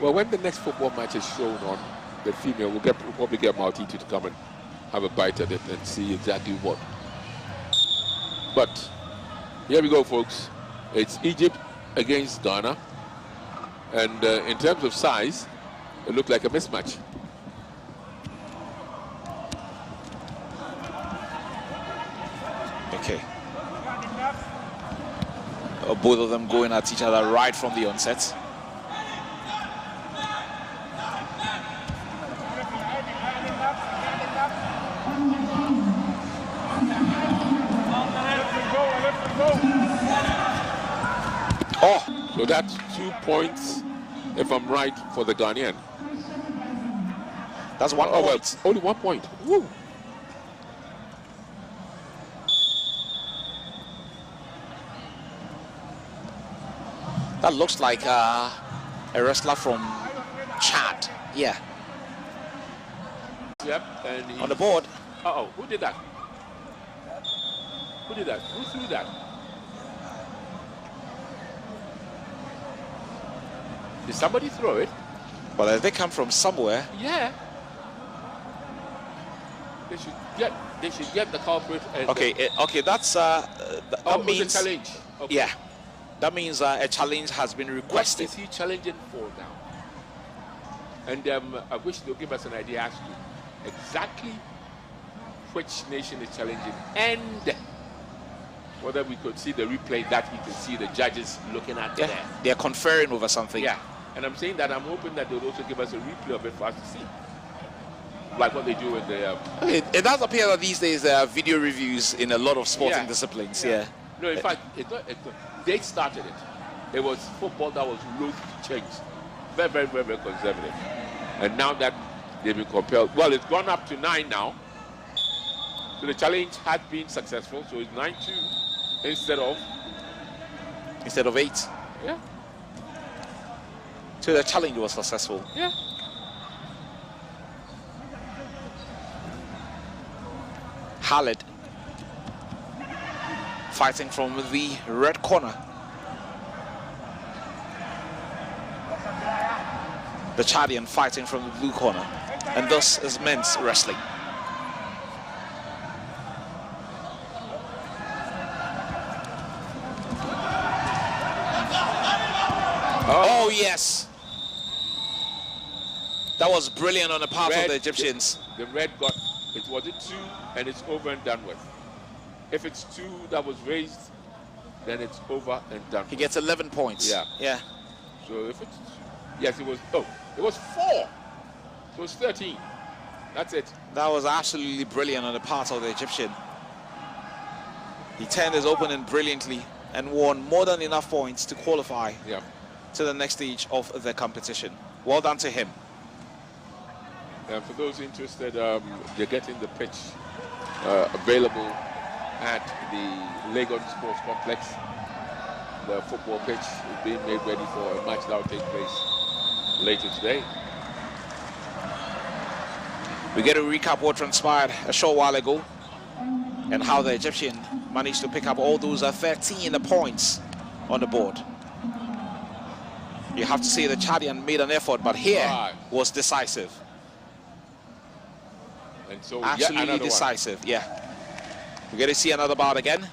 Well, when the next football match is shown on, the female will probably get Maltiti to come and have a bite at it and see exactly what. But here we go, folks. It's Egypt against Ghana. And in terms of size, it looked like a mismatch. Okay. Both of them going at each other right from the onset. Oh, so that's 2 points, if I'm right, for the Ghanaian. That's 1 point. Well, only 1 point. Woo. That looks like a wrestler from Chad. Yeah. Yep. And on the board. Uh-oh, who did that? Who did that? Who threw that? Did somebody throw it? Well, they come from somewhere. Yeah. They should get the culprit. And okay, okay, that's that means a challenge. Okay. Yeah, that means a challenge has been requested. What is he challenging for now? And I wish they'll give us an idea as to exactly which nation is challenging and whether we could see the replay that we could see the judges looking at there. They're conferring over something. Yeah, and I'm saying that I'm hoping that they'll also give us a replay of it for us to see. Like what they do with the... It does appear that these days there are video reviews in a lot of sporting disciplines. Yeah. No, in fact, they started it. It was football that was loath to change. Very, very, very, very conservative. And now that they've been compelled... Well, it's gone up to 9 now. So the challenge had been successful. So it's 9-2 instead of 8. Yeah. So the challenge was successful. Yeah. Khalid fighting from the red corner. The Chadian fighting from the blue corner. And thus is men's wrestling. Oh yes. That was brilliant on the part of the Egyptians. The red got, it was 2 and it's over and done with. If it's 2 that was raised, then it's over and done. He gets 11 points. Yeah. Yeah. So if it's, yes, it was, it was 4. So it's 13. That's it. That was absolutely brilliant on the part of the Egyptian. He turned his opponent brilliantly and won more than enough points to qualify to the next stage of the competition. Well done to him. And for those interested, they're getting the pitch available at the Leone Sports Complex. The football pitch is being made ready for a match that will take place later today. We get to recap what transpired a short while ago and how the Egyptian managed to pick up all those 13 points on the board. You have to say the Chadian made an effort, but here was decisive. And so absolutely decisive, yeah. We get to see another bout again.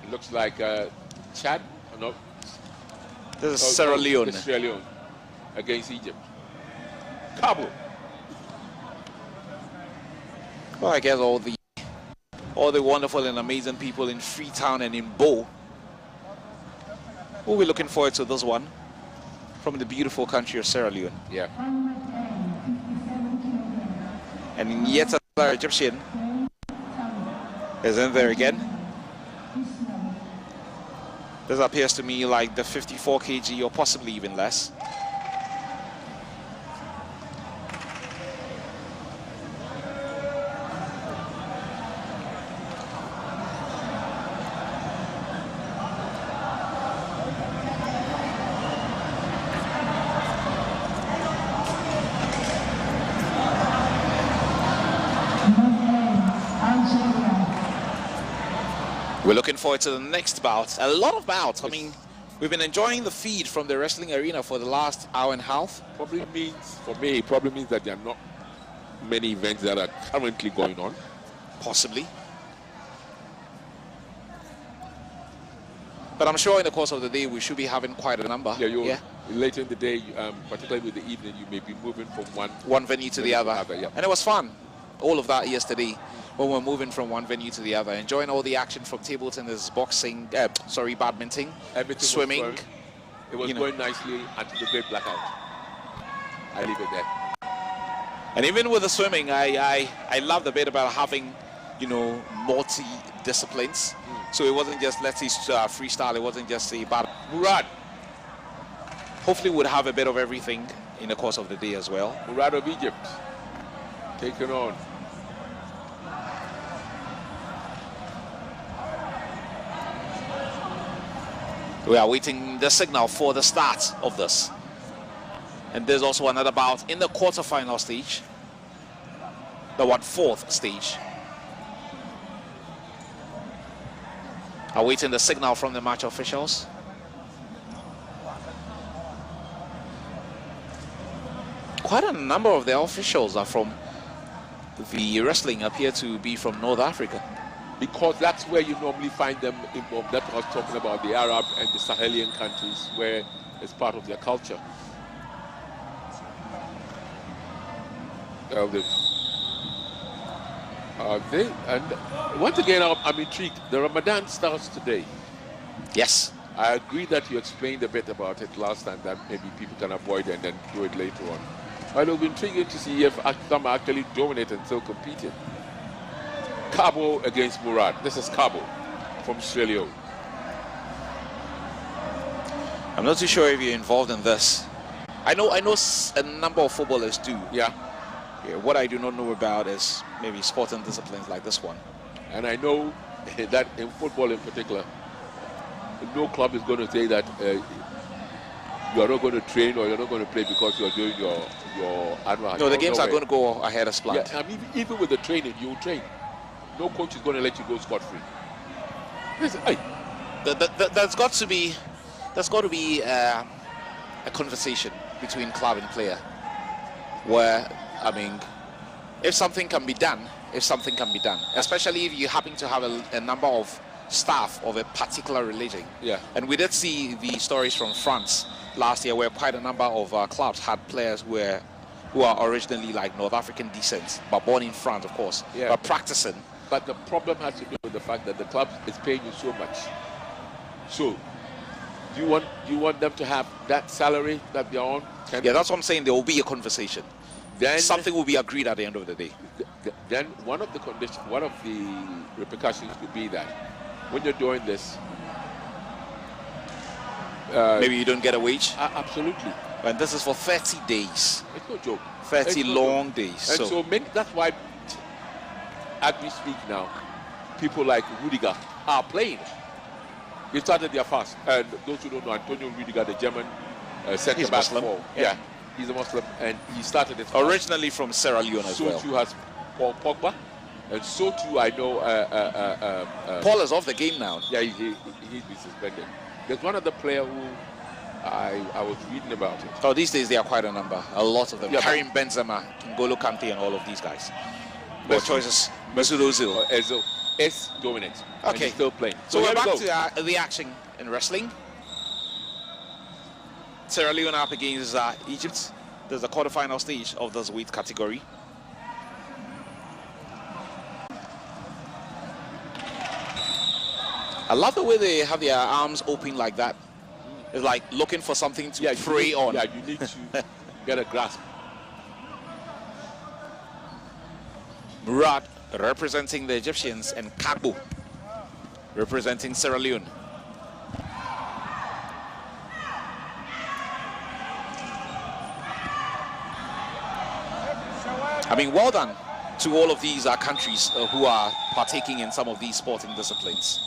It looks like Chad, no. This is Sierra Leone. Sierra Leone against Egypt. Kabul. Well, I guess all the wonderful and amazing people in Freetown and in Bo we'll be looking forward to this one from the beautiful country of Sierra Leone. Yeah. And yet another Egyptian is in there again. This appears to me like the 54 kg or possibly even less. We're looking forward to the next bout. A lot of bouts. I mean, We've been enjoying the feed from the wrestling arena for the last hour and a half. Probably means, for me, probably means that there are not many events that are currently going on. Possibly. But I'm sure in the course of the day, we should be having quite a number. Yeah, later in the day, particularly with the evening, you may be moving from one venue to the other. Yeah. And it was fun. All of that yesterday when we're moving from one venue to the other, enjoying all the action from table tennis, boxing, badminton, everything swimming. It was going nicely until the great blackout. I leave it there. And even with the swimming, I love the bit about having, multi-disciplines. So it wasn't just, let's say, freestyle. It wasn't just a battle. Murad. Hopefully we'll have a bit of everything in the course of the day as well. Murad of Egypt. Taken on. We are waiting the signal for the start of this. And there's also another bout in the quarterfinal stage. The fourth stage. Awaiting the signal from the match officials. Quite a number of the officials are from the wrestling appear to be from North Africa. Because that's where you normally find them involved. That's what I was talking about, the Arab and the Sahelian countries, where it's part of their culture. And once again, I'm intrigued. The Ramadan starts today. Yes. I agree that you explained a bit about it last time, that maybe people can avoid it and then do it later on. But it'll be intriguing to see if some are actually doing it and still competing. Cabo against Murad. This is Cabo from Sierra Leone. I'm not too sure if you're involved in this. I know a number of footballers do. Yeah. What I do not know about is maybe sporting disciplines like this one. And I know that in football in particular, no club is going to say that you are not going to train or you're not going to play because you're doing your annual. No, the games are going to go ahead as planned. Yeah, I mean, even with the training, you'll train. No coach is going to let you go scot-free. There's got to be a conversation between club and player where, I mean, if something can be done, especially if you happen to have a number of staff of a particular religion. Yeah. And we did see the stories from France last year where quite a number of clubs had players who are originally like North African descent, but born in France, of course, but practicing. But the problem has to do with the fact that the club is paying you so much. So, do you want them to have that salary that they're on? Yeah, that's what I'm saying. There will be a conversation. Then something will be agreed at the end of the day. Then one of the repercussions could be that when you're doing this, maybe you don't get a wage. Absolutely. And this is for 30 days. It's no joke. 30 long days. And so that's why, as we speak now, people like Rudiger are playing. They started their fast. And those who don't know, Antonio Rudiger, the German centre-back. Yeah, he's a Muslim, and he started it originally from Sierra Leone as well. So too has Paul Pogba, and so too I know Paul is off the game now. Yeah, he's been suspended. There's one other player who I was reading about it. Oh, these days there are quite a number, a lot of them. Yeah, Karim Benzema, N'Golo Kante, and all of these guys. More choices. Mesut Ozil. Ozil is dominant. Okay, and he's still playing. So we're back to the action in wrestling. Sierra Leone up against Egypt. There's the quarterfinal stage of this weight category. I love the way they have their arms open like that. It's like looking for something to prey on. Yeah, you need to get a grasp. Murad representing the Egyptians and Kagbo representing Sierra Leone. I mean, well done to all of these countries who are partaking in some of these sporting disciplines.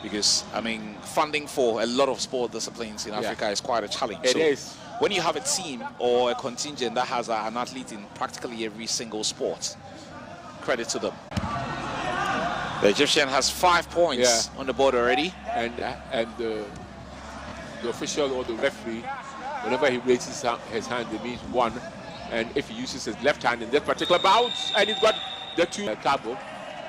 Because, I mean, funding for a lot of sport disciplines in Africa is quite a challenge. It is. When you have a team or a contingent that has an athlete in practically every single sport, credit to them. The Egyptian has 5 points on the board already. And the official or the referee, whenever he raises his hand, it means 1. And if he uses his left hand in this particular bout, and he's got the 2 cabo,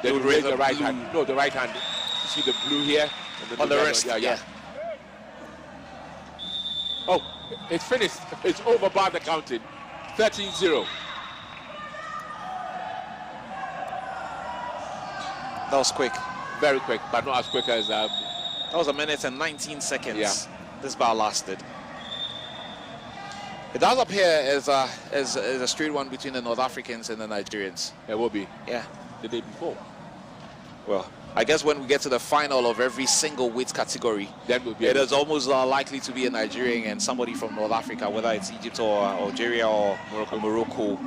then he raise the right hand. No, the right hand. You see the blue here? And on the wrist, yeah. Oh, it's finished. It's over by the counting. 13-0. That was quick. Very quick, but not as quick as... that was 1 minute and 19 seconds. Yeah. This bout lasted. It does appear as a straight one between the North Africans and the Nigerians. It will be. Yeah. The day before. Well, I guess when we get to the final of every single weight category, then will be it is almost likely to be a Nigerian and somebody from North Africa, whether it's Egypt or Algeria or Morocco.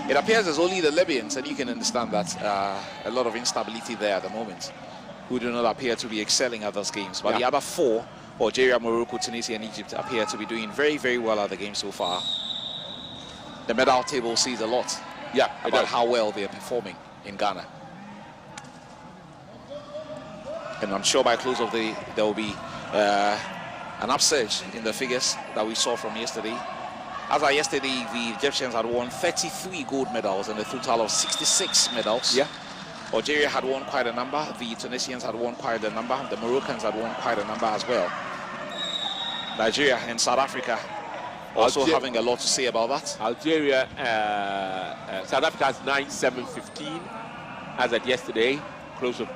It appears as only the Libyans, and you can understand that a lot of instability there at the moment, who do not appear to be excelling at those games. But the other 4, Algeria, Morocco, Tunisia, and Egypt, appear to be doing very, very well at the game so far. The medal table sees a lot about how well they are performing in Ghana. And I'm sure by close of the there will be an upsurge in the figures that we saw from yesterday. As of yesterday, the Egyptians had won 33 gold medals and a total of 66 medals. Yeah. Algeria had won quite a number. The Tunisians had won quite a number. The Moroccans had won quite a number as well. Nigeria and South Africa also having a lot to say about that. Algeria, South Africa has 9-7-15 as at yesterday, close of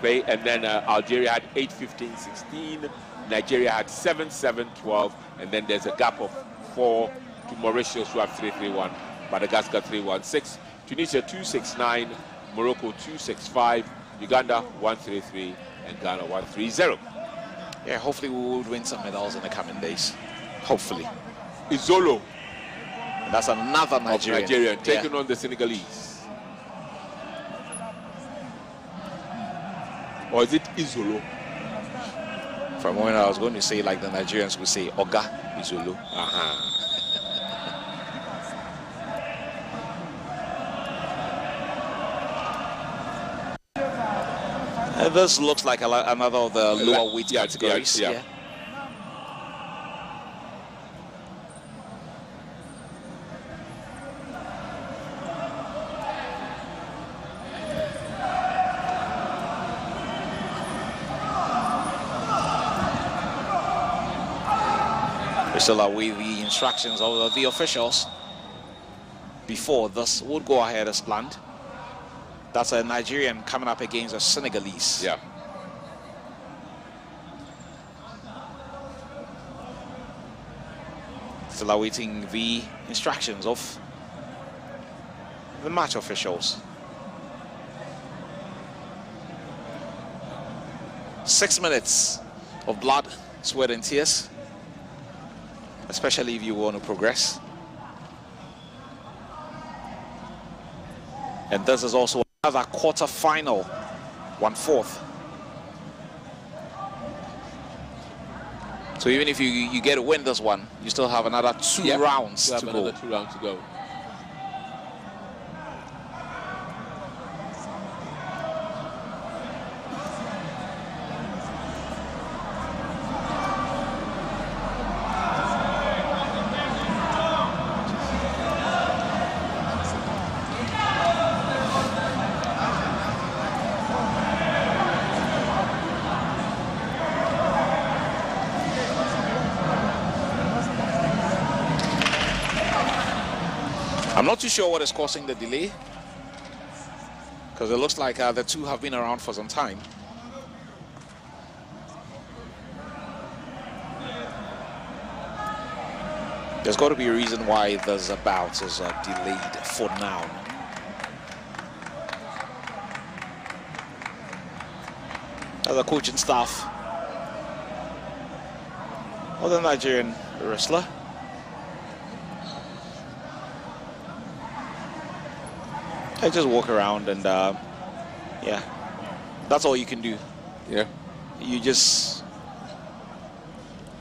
play, and then Algeria had 8-15-16. Nigeria had 7-7-12, and then there's a gap of 4 to Mauritius, who have 3-3-1, Madagascar 3-1-6, Tunisia 2-6-9, Morocco 2-6-5, Uganda 1-3-3, and Ghana 1-3-0. Yeah, hopefully we will win some medals in the coming days. Hopefully. Izolo. That's another Nigerian. Taking on the Senegalese. Or is it Izolo? For a moment I was going to say, like the Nigerians would say, Oga Izolo. This looks like another of the lower weight categories. Yeah. We still await the instructions of the officials before this would go ahead as planned. That's a Nigerian coming up against a Senegalese. Yeah. Still awaiting the instructions of the match officials. 6 minutes of blood, sweat, and tears, especially if you want to progress. And this is also another quarter-final, 1/4. So even if you get to win this one, you still have another 2 rounds to go. Another 2 rounds to go. I'm not too sure what is causing the delay, because it looks like the two have been around for some time. There's got to be a reason why this bout is delayed for now. As a coaching staff of the Nigerian wrestler. I just walk around and yeah, that's all you can do. Yeah. You just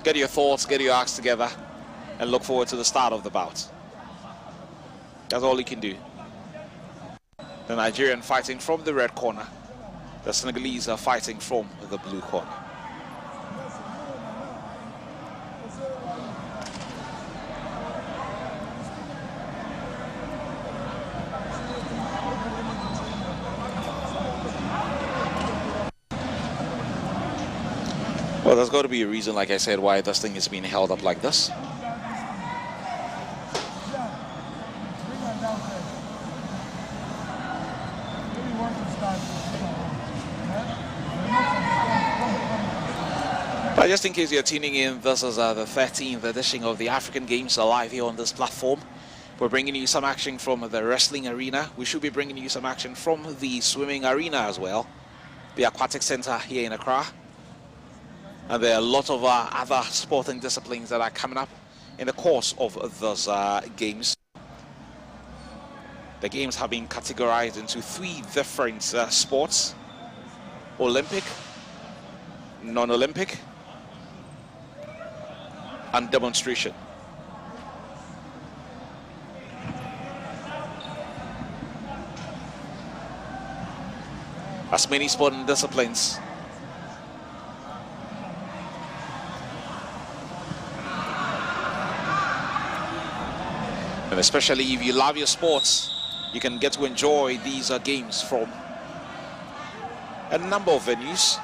get your thoughts, get your acts together, and look forward to the start of the bout. That's all you can do. The Nigerian fighting from the red corner. The Senegalese are fighting from the blue corner. Well, there's got to be a reason, like I said, why this thing is being held up like this. But just in case you're tuning in, this is the 13th edition of the African Games live here on this platform. We're bringing you some action from the wrestling arena. We should be bringing you some action from the swimming arena as well, the aquatic center here in Accra. And there are a lot of other sporting disciplines that are coming up in the course of those games. The games have been categorized into 3 different sports: Olympic, non-Olympic, and demonstration. As many sporting disciplines and especially if you love your sports, you can get to enjoy these games from a number of venues.